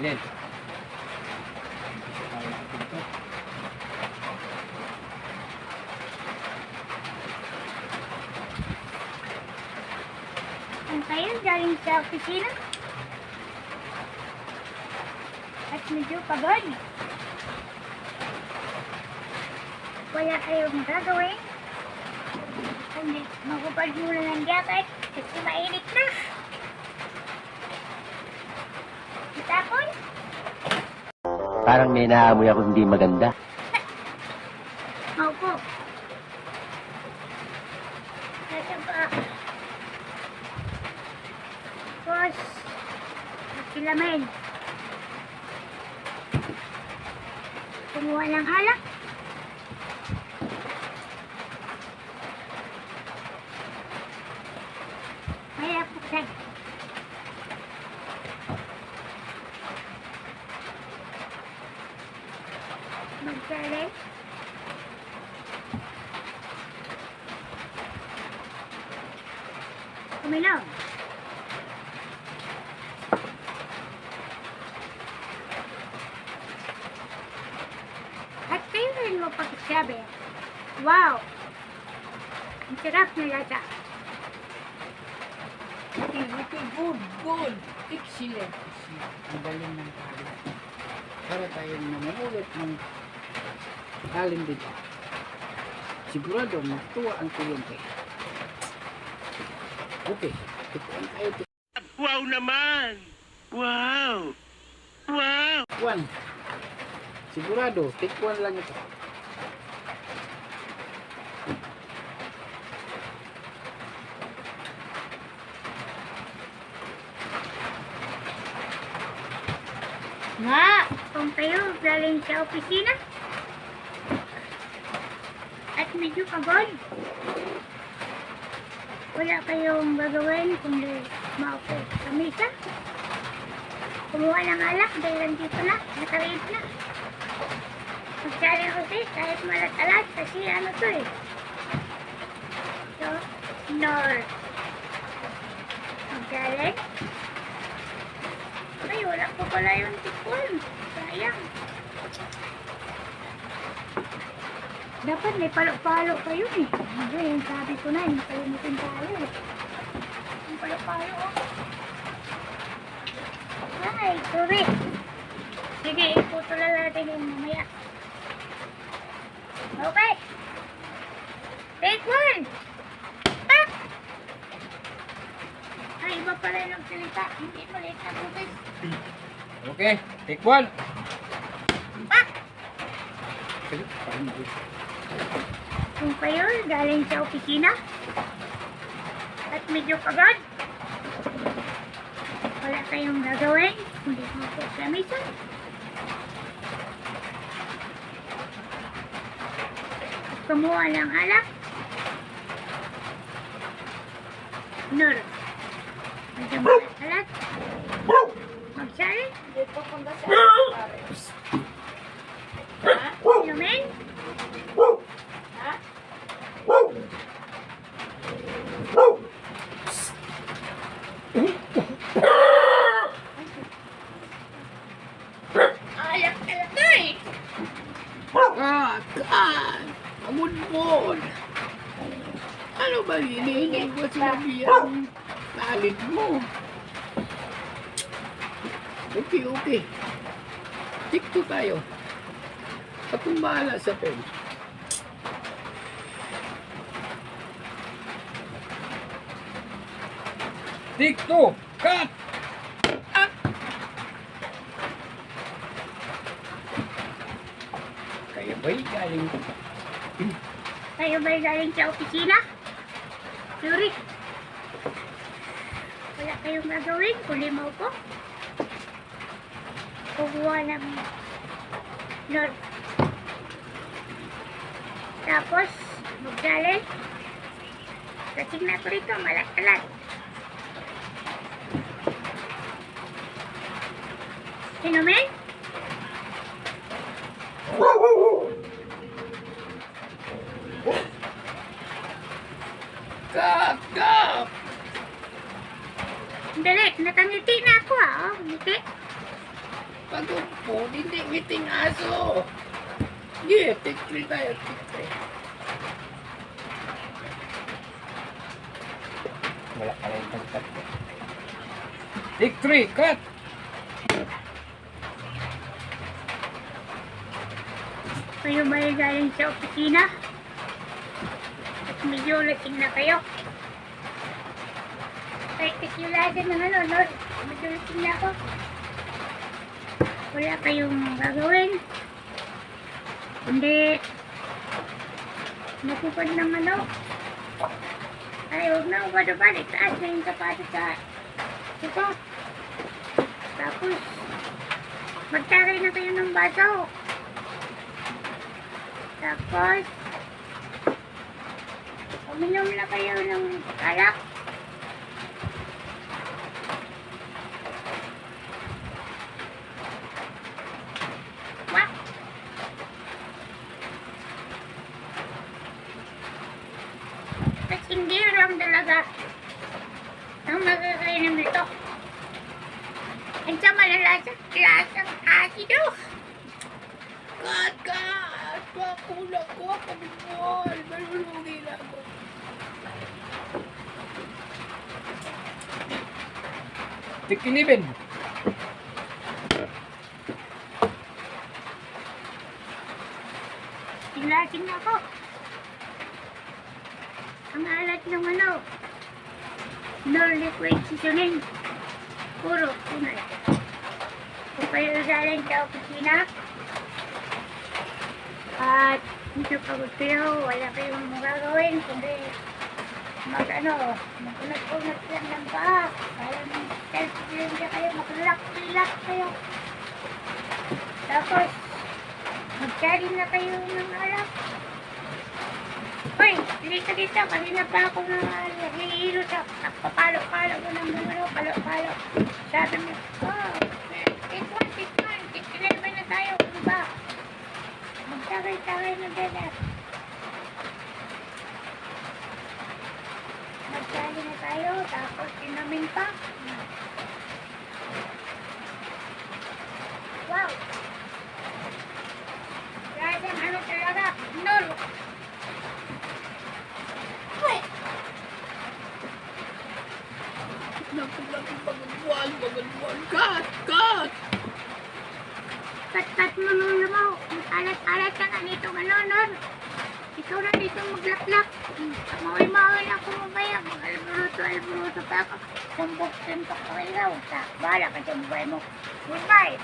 Alin? Ang kayo galing sa opisina? At medyo pagod. Wala kayong gagawin? Kundi magupad muna ng jacket kasi mainit na. Itapon? Parang may naamoy ako hindi maganda. Opo. Nasa ba? Tapos, silamin. Kumuha ng alak. May apuksan. Magsalit. Kumilaw. At kayo rin mo pagsabi, wow! Ang sarap na lata. Okay, good, good. Excellent. Ang galing ng tali. Para tayong namumulot ng talim dito. Sigurado, matuwa ang tulong kayo. Okay, ituan tayo. Wow naman! Wow! Wow! One. Sigurado, take one lang ito. Nga! Kung kayo galing sa opisina at medyo pagod, wala kayong gagawin kundi maupo sa mesa. Kumuha ng alak dahil nandito na, nakariid na. Magsali kasi kahit malat-alat kasi ano to eh. So, North. Magsali. Ay, wala ko pala yung tipon. Sayang. Dapat may palo-palo kayo eh. Ano yung sabi ko na, yung kalimutin tayo eh. Yung palo-palo oh. Ay, sorry. Sige, iputulala natin yung mamaya. Okay. Take one. Ah! Ay, iba pala yung nagsalita. Hindi maliit na butis. Okay, take one. Ah! Sige, parang good. Kung kayo galing sa opisina at medyo pagod, wala kayong gagawin, hindi mo po sa mesa. Kumuha ng alak. Nur. Medyo malat. Magsari. Dito punta sa Inumin. Ha? Alak-alak na eh. Kan! Amun-mon! Ano ba hinihingi ko sinabihan talit mo? Okay, okay. Tikto tayo. Akong bahala sa pen. Tikto! Cut! Ah! Kaya ba'y galing Kayo ba'y galing sa opisina? Sorry. Wala kayong gagawin, kundi maupo. Kukuha ng North. Tapos, magdalin. Kasing na ito rito, malat-alat. Inumin? Kap! Kap! Dali, nakangiti na ako ah. Oh, ngiti. Pag-umpon, hindi ngiting aso. Yeah, take 3 tayo, take 3. Wala ka rin pagkat. Take 3, cut! Kayo ba yung galing sa opisina? At medyo lasing na kayo. Kahit tikyulasan ng ano, no? Medyo lasing na ako. Wala kayong gagawin. Hindi. Nakupad ng ano. Ay, huwag na ubad-ubad. Itaas na yung sapatos sa ito. Tapos, magtaray na kayo ng baso. Tapos, uminom na kayo ng alak. Wak! At hindi lang talaga ang magkakainom nito. Ang sa malalasang klasang asido. Cut! Pakulang ko, kamibol. Malulugi na ako. Take 11. Lasing na ako. Ang alat ng ano. No liquid seasoning. Puro tunay. Kung kayo galing sa opisina at medyo pagod kayo, wala kayong magagawin kundi mag-unat-unat lang ng paa. Kaya self-clean ka kayo, mag-relax kayo. Tapos mag-carry na kayo ng alak. Hoy, dito. Kanina pa ako nahihilo sa papalo-palo ko ng mga palo-palo. Sabi mo, oh, tikman. Tikman na tayo. Ano ba? Magtagay-tagay na dede. Mag-carry na tayo, tapos inamin pa. Wow! Grabe, ano talaga? Nol! Wait! Naku, pagulbuan. Cut! Kat mo nung lamaw. Alat-alat ka na dito, Nol. Ikaw na dito maglaklak. Maway na ako mamaya. Mag-alburuto pa ako. Sambok pa ikaw. Bahala ka sa buhay mo. Goodbye!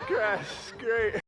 Gosh, great.